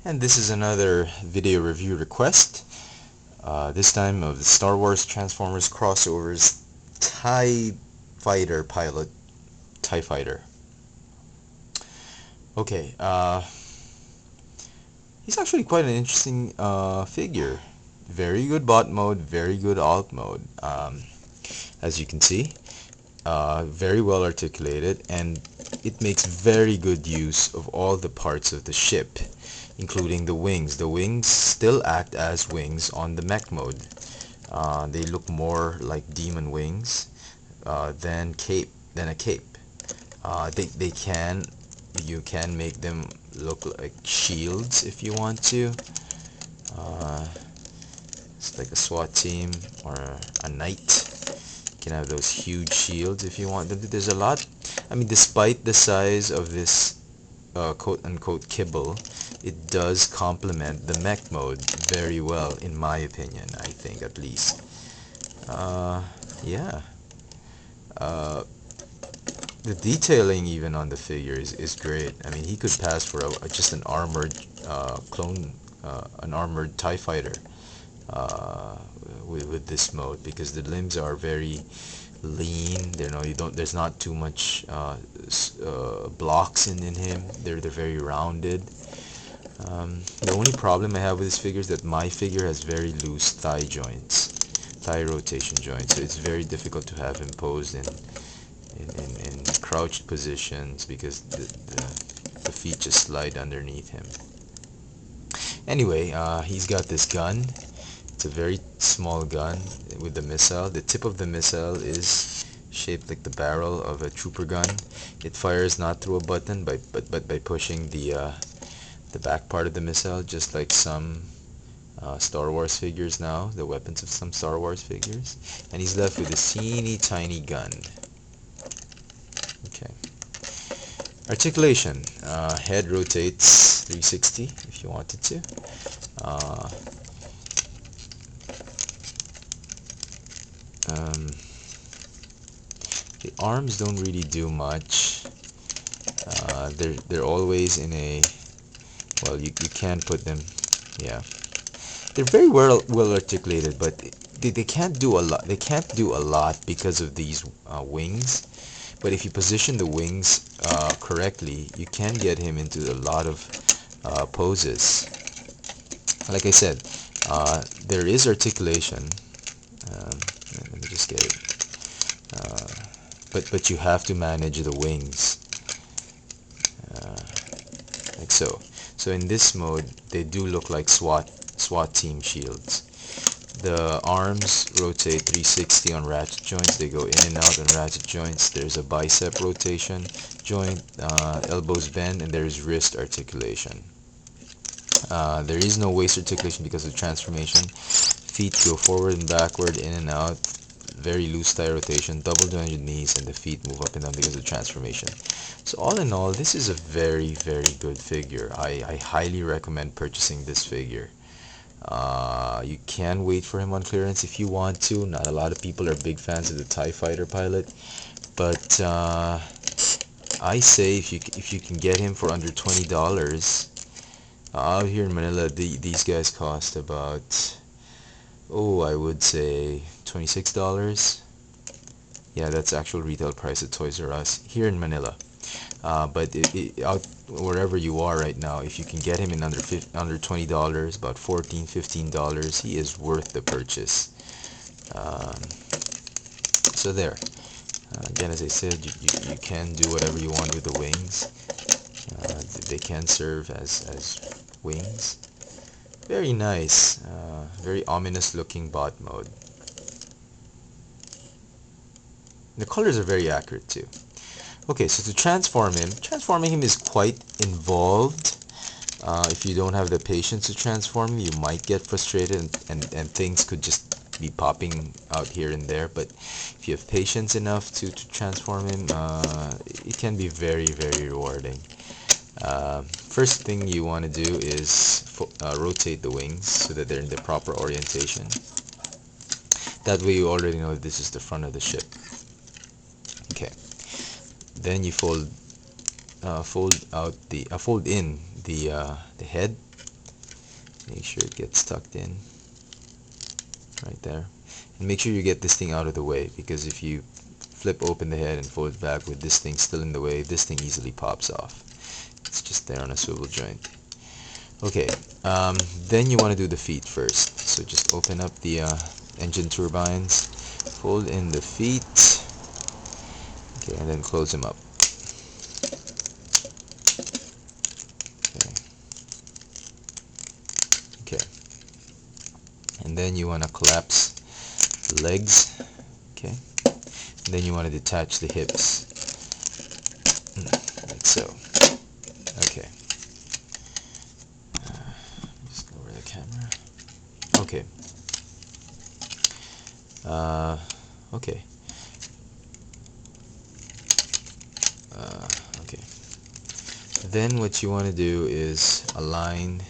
And this is another video review request, this time of the Star Wars Transformers crossovers TIE Fighter pilot, TIE Fighter. Okay, he's actually quite an interesting figure. Very good bot mode, very good alt mode, as you can see. Very well articulated, and it makes very good use of all the parts of the ship, including the wings. The wings still act as wings on the mech mode. They look more like demon wings than a cape. You can make them look like shields if you want to. Uh, it's like a SWAT team or a knight. You can have those huge shields if you want them to. There's a lot. I mean, despite the size of this quote-unquote kibble, it does complement the mech mode very well, in my opinion, I think, at least. Yeah. Uh, the detailing even on the figure is great. I mean, he could pass for just an armored clone, an armored TIE fighter uh, with this mode, because the limbs are very lean. There's not too much blocks in him. They're very rounded. The only problem I have with this figure is that my figure has very loose thigh rotation joints, so it's very difficult to have him posed in crouched positions, because the feet just slide underneath him. Anyway, he's got this gun. It's a very small gun with the missile. The tip of the missile is shaped like the barrel of a trooper gun. It fires not through a button, but by pushing the back part of the missile, just like some Star Wars figures now, the weapons of some Star Wars figures. And he's left with a teeny tiny gun. Okay. Articulation. Head rotates 360 if you wanted to. Uh, um, the arms don't really do much. They're always in a, well, you can put them, yeah. They're very well articulated, but they can't do a lot. They can't do a lot because of these wings. But if you position the wings correctly, you can get him into a lot of poses. Like I said, there is articulation. Um, Let me just get it. Uh, but you have to manage the wings, uh, like so. So in this mode, they do look like SWAT team shields. The arms rotate 360 on ratchet joints. They go in and out on ratchet joints. There's a bicep rotation joint, elbows bend, and there's wrist articulation. There is no waist articulation because of transformation. Feet go forward and backward, in and out. Very loose thigh rotation, double jointed knees, and the feet move up and down because of transformation. So all in all, this is a very, very good figure. I highly recommend purchasing this figure. You can wait for him on clearance if you want to. Not a lot of people are big fans of the TIE Fighter pilot, but I say if you can get him for under $20, out here in Manila, these guys cost about, I would say $26. Yeah, that's actual retail price at Toys R Us here in Manila. But out wherever you are right now, if you can get him in under $20, about $14-15, he is worth the purchase. Um, so there. Again, as I said, you can do whatever you want with the wings. They can serve as wings. Very nice. Very ominous looking bot mode. The colors are very accurate too. Okay, so to transforming him is quite involved. If you don't have the patience to transform him, you might get frustrated, and things could just be popping out here and there. But if you have patience enough to transform him, it can be very, very rewarding. First thing you want to do is rotate the wings so that they're in the proper orientation. That way you already know this is the front of the ship. Okay. Then you fold in the head Make sure it gets tucked in right there. And make sure you get this thing out of the way, because if you flip open the head and fold it back with this thing still in the way, this thing easily pops off. It's just there on a swivel joint. Okay, then you want to do the feet first. So just open up the engine turbines, fold in the feet, okay, and then close them up. Okay, okay. And then you want to collapse the legs, okay. And then you want to detach the hips, like so. Okay. Just lower the camera. Okay. Okay. Okay. Then what you want to do is align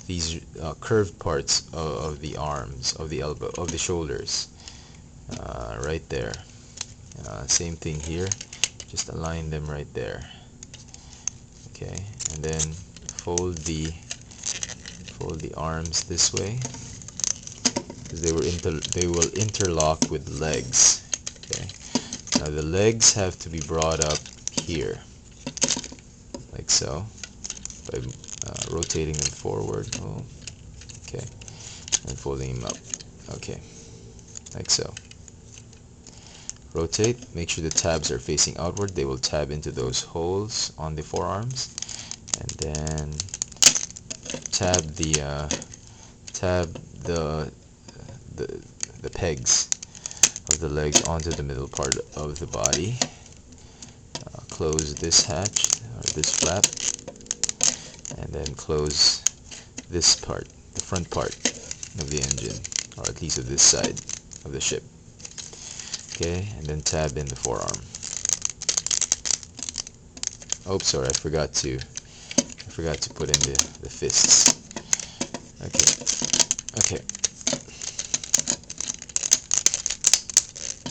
these curved parts of the arms, of the elbow, of the shoulders, right there. Same thing here. Just align them right there. Okay, and then fold the arms this way, because they will interlock with legs. Okay. Now the legs have to be brought up here, like so, by rotating them forward. Oh, okay, and folding them up. Okay, like so. Rotate. Make sure the tabs are facing outward. They will tab into those holes on the forearms, and then tab the pegs of the legs onto the middle part of the body. Close this hatch, or this flap, and then close this part, the front part of the engine, or at least of this side of the ship. Okay, and then tab in the forearm. Oh, sorry, I forgot to put in the fists. Okay, okay,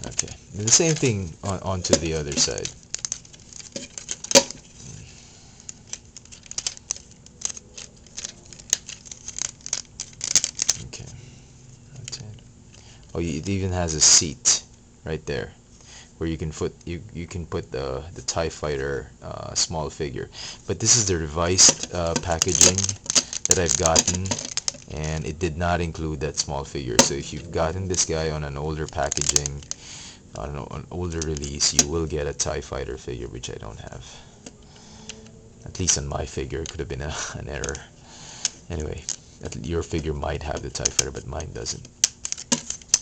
okay. And the same thing onto the other side. Okay. Oh, it even has a seat right there, where you can put the TIE Fighter small figure. But this is the revised packaging that I've gotten, and it did not include that small figure. So if you've gotten this guy on an older packaging, I don't know, an older release, you will get a TIE Fighter figure, which I don't have. At least on my figure, it could have been an error. Anyway, your figure might have the TIE Fighter, but mine doesn't.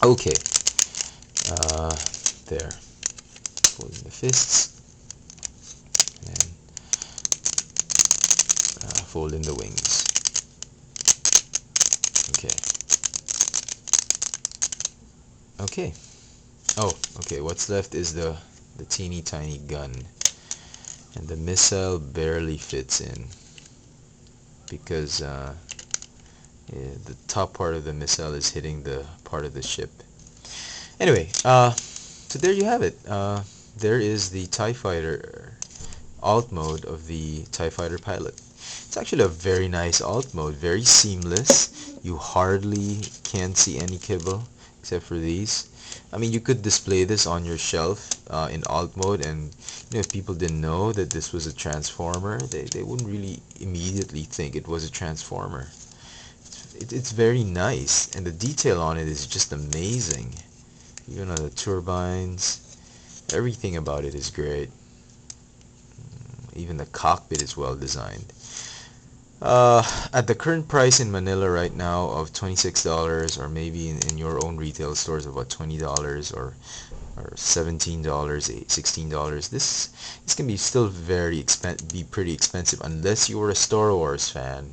Okay. There. Folding the fists, and then fold in the wings. Okay. Okay. Oh, okay. What's left is the teeny tiny gun, and the missile barely fits in, because yeah, the top part of the missile is hitting the part of the ship. Anyway, so there you have it. There is the TIE Fighter alt mode of the TIE Fighter Pilot. It's actually a very nice alt mode, very seamless. You hardly can see any kibble except for these. I mean, you could display this on your shelf in alt mode, and if people didn't know that this was a transformer, they wouldn't really immediately think it was a transformer. It's very nice, and the detail on it is just amazing. Even on the turbines, everything about it is great. Even the cockpit is well designed. At the current price in Manila right now of $26, or maybe in your own retail stores about $20 or $17, $16, this can be still be pretty expensive unless you were a Star Wars fan,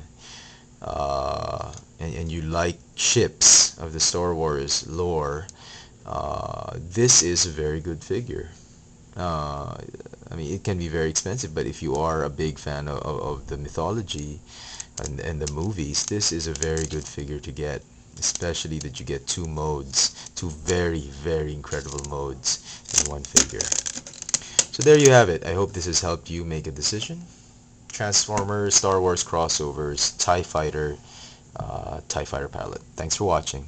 and you like ships of the Star Wars lore. This is a very good figure. I mean, it can be very expensive, but if you are a big fan of the mythology and the movies, this is a very good figure to get, especially that you get two modes, two very, very incredible modes in one figure. So there you have it. I hope this has helped you make a decision. Transformers, Star Wars crossovers, TIE Fighter, TIE Fighter pilot. Thanks for watching.